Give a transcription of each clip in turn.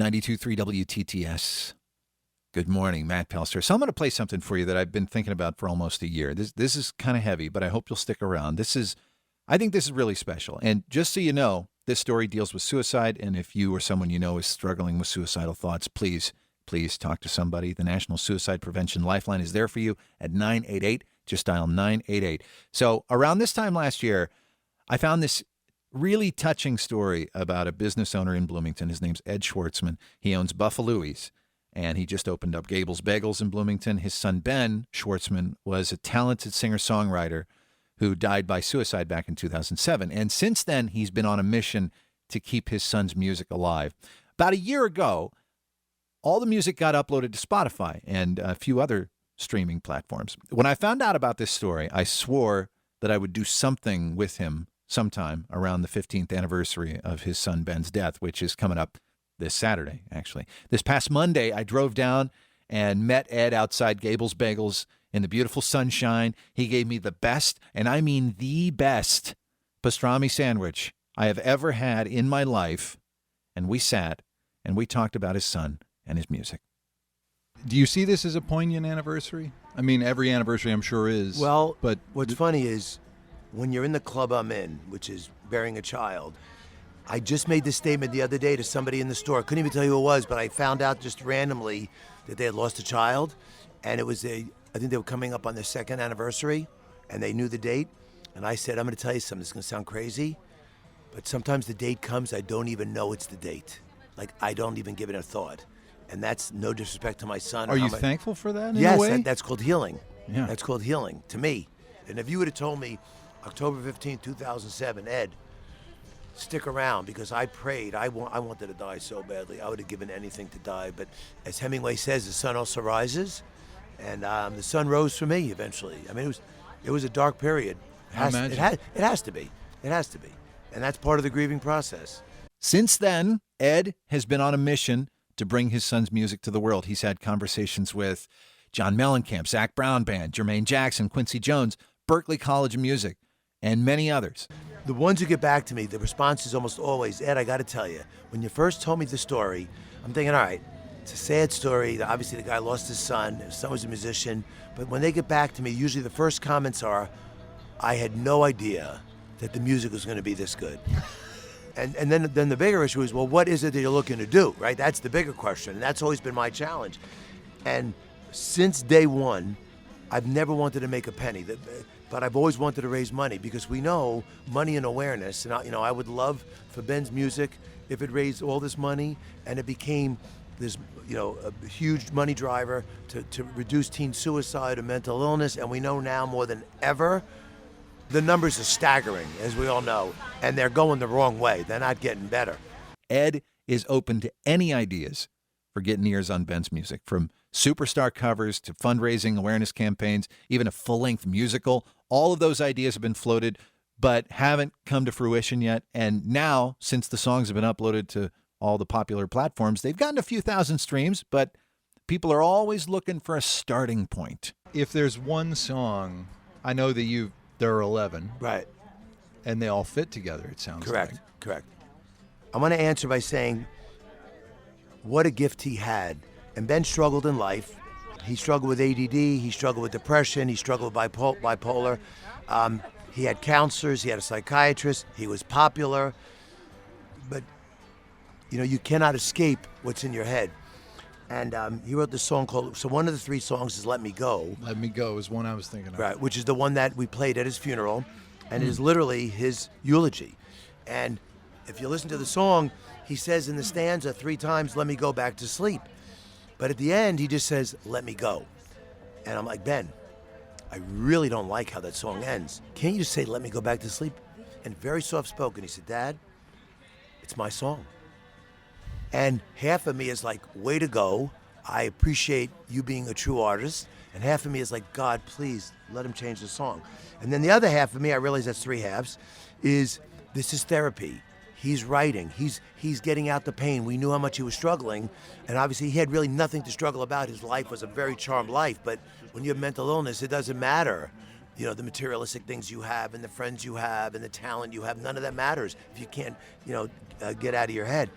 92.3 WTTS. Good morning, Matt Pelster. So I'm going to play something for you that I've been thinking about for almost a year. This is kind of heavy, but I hope you'll stick around. I think this is really special. And just so you know, this story deals with suicide. And if you or someone you know is struggling with suicidal thoughts, please talk to somebody. The National Suicide Prevention Lifeline is there for you at 988. Just dial 988. So around this time last year, I found this really touching story about a business owner in Bloomington. His name's Ed Schwartzman. He owns Buffalo's, and he just opened up Gable's Bagels in Bloomington. His son, Ben Schwartzman, was a talented singer-songwriter who died by suicide back in 2007. And since then, he's been on a mission to keep his son's music alive. About a year ago, all the music got uploaded to Spotify and a few other streaming platforms. When I found out about this story, I swore that I would do something with him sometime around the 15th anniversary of his son Ben's death, which is coming up this Saturday, actually. This past Monday, I drove down and met Ed outside Gable's Bagels in the beautiful sunshine. He gave me the best, and I mean the best, pastrami sandwich I have ever had in my life. And we sat and we talked about his son and his music. Do you see this as a poignant anniversary? I mean, every anniversary I'm sure is. Well, but what's funny is when you're in the club I'm in, which is burying a child, I just made this statement the other day to somebody in the store. I couldn't even tell you who it was, but I found out just randomly that they had lost a child. And it was I think they were coming up on their second anniversary, and they knew the date. And I said, I'm going to tell you something. It's going to sound crazy, but sometimes the date comes, I don't even know it's the date. Like, I don't even give it a thought. And that's no disrespect to my son. Are you thankful for that in yes, a way? That's called healing. Yeah. That's called healing to me. And if you would have told me October 15, 2007, Ed, stick around because I prayed. I wanted to die so badly. I would have given anything to die. But as Hemingway says, the sun also rises. And the sun rose for me eventually. I mean, it was a dark period. It has to be. It has to be. And that's part of the grieving process. Since then, Ed has been on a mission to bring his son's music to the world. He's had conversations with John Mellencamp, Zach Brown Band, Jermaine Jackson, Quincy Jones, Berklee College of Music, and many others. The ones who get back to me, the response is almost always, Ed, I got to tell you, when you first told me the story, I'm thinking, all right, it's a sad story. Obviously, the guy lost his son was a musician. But when they get back to me, usually the first comments are, I had no idea that the music was going to be this good. And then the bigger issue is, well, what is it that you're looking to do, right? That's the bigger question, and that's always been my challenge. And since day one, I've never wanted to make a penny, but I've always wanted to raise money because we know money and awareness. And I would love for Ben's music if it raised all this money and it became this, a huge money driver to reduce teen suicide and mental illness. And we know now more than ever, the numbers are staggering, as we all know, and they're going the wrong way. They're not getting better. Ed is open to any ideas for getting ears on Ben's music, from superstar covers to fundraising awareness campaigns, even a full-length musical. All of those ideas have been floated, but haven't come to fruition yet. And now, since the songs have been uploaded to all the popular platforms, they've gotten a few thousand streams, but people are always looking for a starting point. If there's one song, I know that there are 11. Right. And they all fit together, it sounds like. Correct. I'm going to answer by saying what a gift he had. And Ben struggled in life. He struggled with ADD. He struggled with depression. He struggled with bipolar. He had counselors. He had a psychiatrist. He was popular. But, you cannot escape what's in your head. And he wrote this song so one of the three songs is Let Me Go. Let Me Go is one I was thinking of. Right, which is the one that we played at his funeral. And it is literally his eulogy. And if you listen to the song, he says in the stanza 3 times, let me go back to sleep. But at the end, he just says, let me go. And I'm like, Ben, I really don't like how that song ends. Can't you just say, let me go back to sleep? And very soft-spoken, he said, Dad, it's my song. And half of me is like, way to go. I appreciate you being a true artist. And half of me is like, God, please let him change the song. And then the other half of me, I realize that's 3 halves, is this is therapy. He's writing. He's getting out the pain. We knew how much he was struggling. And obviously he had really nothing to struggle about. His life was a very charmed life. But when you have mental illness, it doesn't matter. The materialistic things you have and the friends you have and the talent you have, none of that matters if you can't, get out of your head.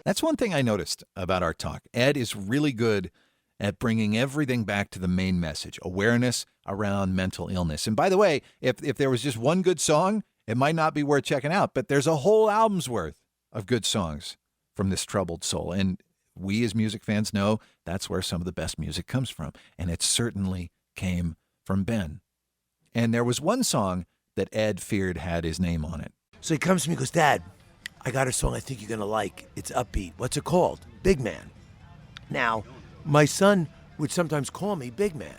That's one thing I noticed about our talk. Ed is really good at bringing everything back to the main message, awareness around mental illness. And by the way, if there was just one good song, it might not be worth checking out, but there's a whole album's worth of good songs from this troubled soul. And we as music fans know that's where some of the best music comes from. And it certainly came from Ben. And there was one song that Ed feared had his name on it. So he comes to me and goes, Dad, I got a song I think you're going to like. It's upbeat. What's it called? Big Man. Now, my son would sometimes call me Big Man.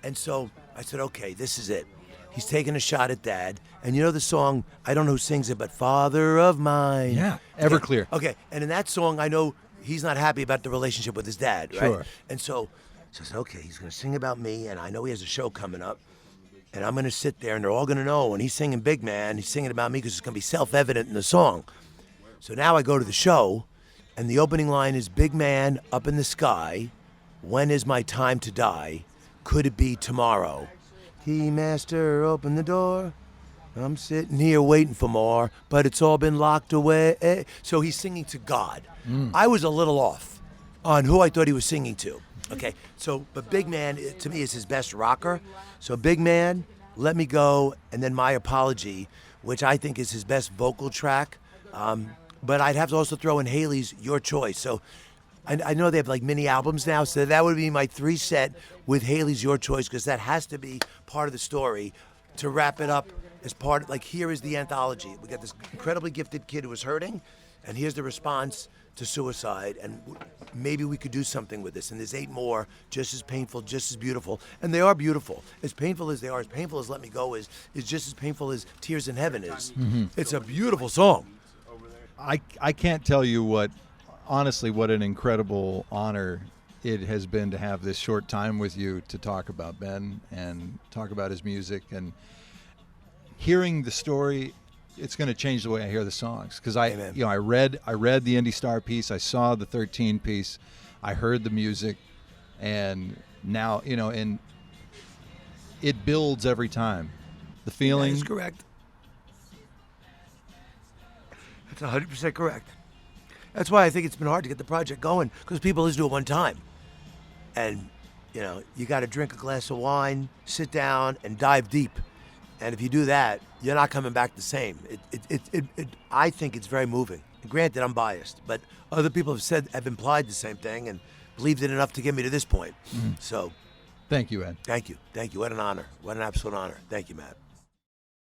And so I said, okay, this is it. He's taking a shot at Dad. And you know the song, I don't know who sings it, but Father of Mine. Yeah, Everclear. Okay, and in that song, I know he's not happy about the relationship with his dad, right? Sure. And so I said, okay, he's going to sing about me, and I know he has a show coming up. And I'm going to sit there, and they're all going to know when he's singing Big Man, he's singing about me because it's going to be self-evident in the song. So now I go to the show, and the opening line is, Big man up in the sky, when is my time to die? Could it be tomorrow? Key master, open the door. I'm sitting here waiting for more, but it's all been locked away. So he's singing to God. I was a little off on who I thought he was singing to. Okay, so, but Big Man, to me, is his best rocker. So Big Man, Let Me Go, and then My Apology, which I think is his best vocal track. But I'd have to also throw in Haley's Your Choice. So I know they have like mini albums now, so that would be my 3 set with Haley's Your Choice, because that has to be part of the story to wrap it up as part, like, here is the anthology. We got this incredibly gifted kid who was hurting, and here's the response to suicide, and maybe we could do something with this. And there's 8 more, just as painful, just as beautiful, and they are beautiful. As painful as they are, as painful as Let Me Go is just as painful as Tears in Heaven is. It's a beautiful song. I can't tell you honestly, what an incredible honor it has been to have this short time with you to talk about Ben and talk about his music. And hearing the story, it's going to change the way I hear the songs, because I read the Indie Star piece, I saw the 13 piece, I heard the music, and now and it builds every time. The feeling. That is correct. That's 100% correct. That's why I think it's been hard to get the project going, because people just do it one time, and you got to drink a glass of wine, sit down, and dive deep. And if you do that, you're not coming back the same. I think it's very moving. And granted, I'm biased, but other people have implied the same thing and believed it enough to get me to this point. So, thank you, Ed. Thank you. What an honor. What an absolute honor. Thank you, Matt.